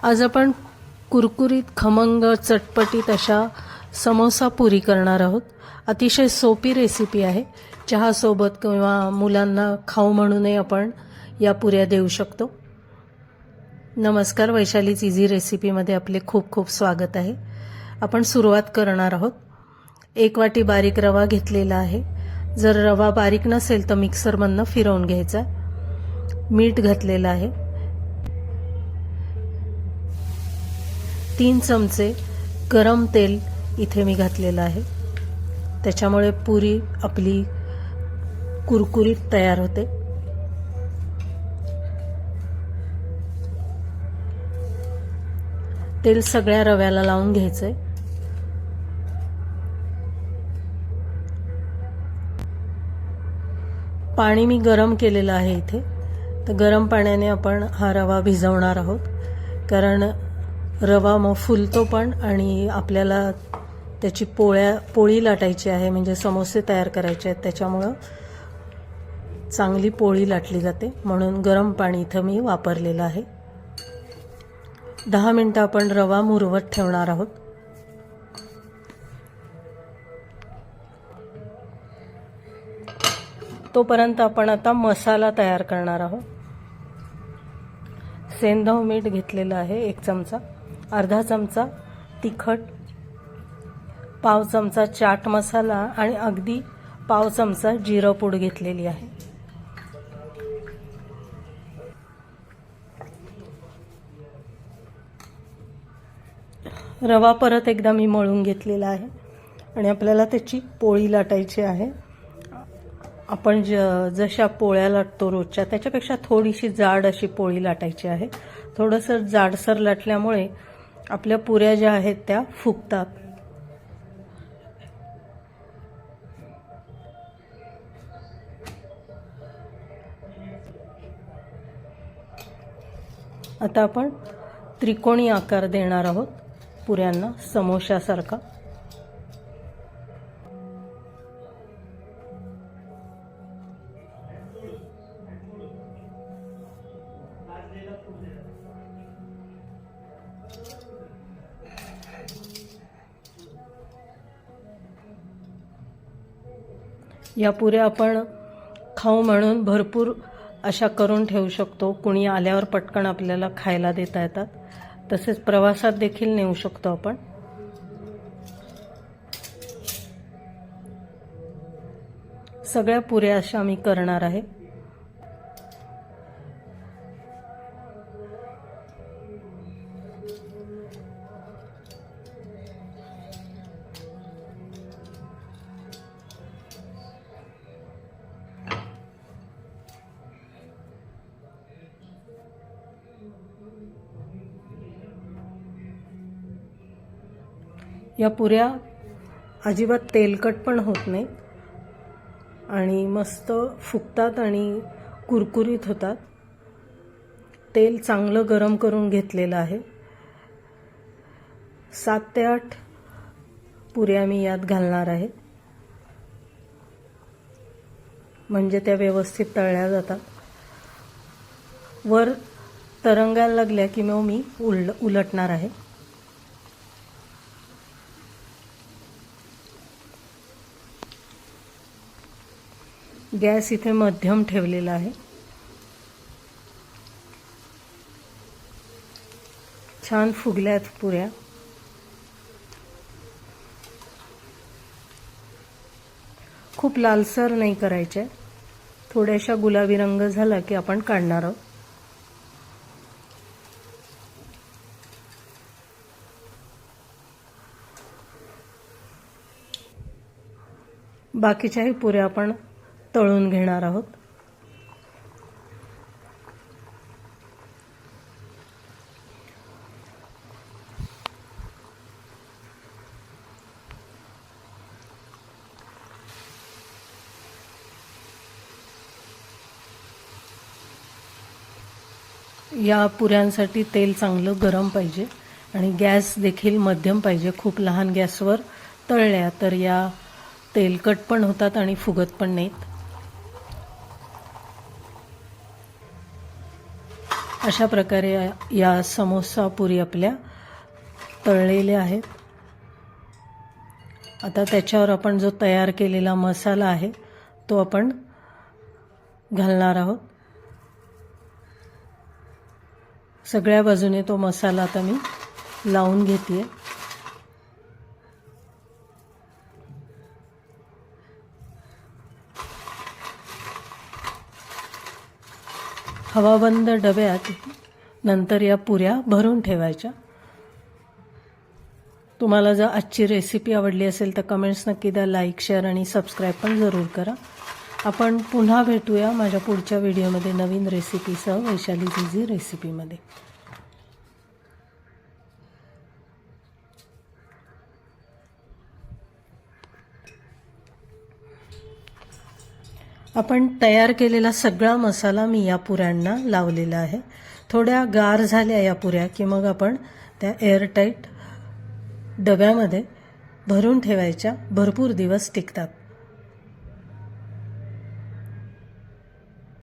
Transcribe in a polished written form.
आज आपण कुरकुरीत खमंग चटपटीत अशा समोसा पुरी करणार आहोत। अतिशय सोपी रेसिपी आहे। चहासोबत किंवा मुलांना खाऊ म्हणूनही आपण या पुऱ्या देऊ शकतो। नमस्कार, वैशालीज इझी रेसिपीमध्ये आपले खूप खूप स्वागत आहे। आपण सुरुवात करणार आहोत। 1 वाटी बारीक रवा घेतलेला आहे। जर रवा बारीक नसेल तर मिक्सरमधनं फिरवून घ्यायचा। मीठ घातलेलं आहे। 3 चमचे गरम तेल इथे मी घातलेलं आहे। त्याच्यामुळे पुरी आपली कुरकुरीत तयार होते। तेल सगळ्या रव्याला लावून घ्यायचंय। पाणी मी गरम केलेलं आहे इथे। तर गरम पाण्याने आपण हा रवा भिजवणार आहोत, कारण रवा मग फुलतो पण आणि आपल्याला त्याची पोळी लाटायची आहे, म्हणजे समोसे तयार करायचे आहेत। त्याच्यामुळे चांगली पोळी लाटली जाते, म्हणून गरम पाणी इथं मी वापरलेलं आहे। 10 मिनिटं आपण रवा मुरवत ठेवणार आहोत। तोपर्यंत आपण आता मसाला तयार करणार आहोत। सेंधव मीठ घेतलेलं आहे 1 चमचा, अर्धा चमचा तिखट, पाव चमचा चाट मसाला आणि अगदी पाव चमचा जिरं पूड घेतलेली आहे। रवा परत एकदा मी मळून घेतलेला आहे आणि आपल्याला त्याची पोळी लाटायची आहे। आपण जशा पोळ्या लाटतो रोजच्या त्याच्यापेक्षा थोडीशी जाड अशी पोळी लाटायची आहे। थोडंसं जाडसर लाटल्यामुळे आपल्या पुऱ्या ज्या आहेत त्या फुगतात। आता आपण त्रिकोणी आकार देणार आहोत पुऱ्यांना, समोशासारखा। या पुऱ्या आपण खाऊ म्हणून भरपूर अशा करून ठेवू शकतो। कुणी आल्यावर पटकन आपल्याला खायला देता येतात। तसेच प्रवासात देखील नेऊ शकतो आपण। सगळ्या पुऱ्या अशा मी करणार आहे। या पुऱ्या अजिबात तेलकट पण होत नाही आणि मस्त फुगतात आणि कुरकुरीत होतात। तेल चांगलं गरम करून घेतलेलं आहे। 7 ते 8 पुऱ्या मी यात घालणार आहे, म्हणजे त्या व्यवस्थित तळल्या जातात। वर तरंगायला लागल्या की मग मी उलटणार आहे। गॅस इथे मध्यम ठेवलेला आहे। छान फुगल्यात पुऱ्या। खूप लालसर नाही करायच्या, थोड्याशा गुलाबी रंग झाला की आपण काढणार आहोत। बाकीच्याही पुऱ्या आपण तळून घेणार आहोत। या पुऱ्यांसाठी तेल चांगलं गरम पाहिजे आणि गॅस देखील मध्यम पाहिजे। खूप लहान गॅसवर तळल्या तर या तेलकट पण होतात आणि फुगत पण नाहीत। अशा प्रकारे या समोसा पुरी आपल्या तळलेल्या आहेत. आता त्याच्यावर आपण जो तयार केलेला मसाला आहे तो आपण घालणार आहोत. सगळ्या बाजूने तो मसाला आता मी लावून घेते. हवाबंद डब्यात नंतर या पुऱ्या भरून ठेवायच्या. तुम्हाला जर आजची रेसिपी आवडली असेल तर कमेंट्स नक्की द्या, लाईक, शेअर आणि सबस्क्राईब पण जरूर करा. आपण पुन्हा भेटूया माझ्या पुढच्या व्हिडिओमध्ये नवीन रेसिपीसह, वैशाली झिझी रेसिपीमध्ये. आपण तयार केलेला सगळा मसाला मी या पुऱ्यांना लावलेला आहे. थोड्या गार झाल्या या पुऱ्या की मग आपण त्या एअरटाईट डब्यामध्ये भरून ठेवायच्या. भरपूर दिवस टिकतात.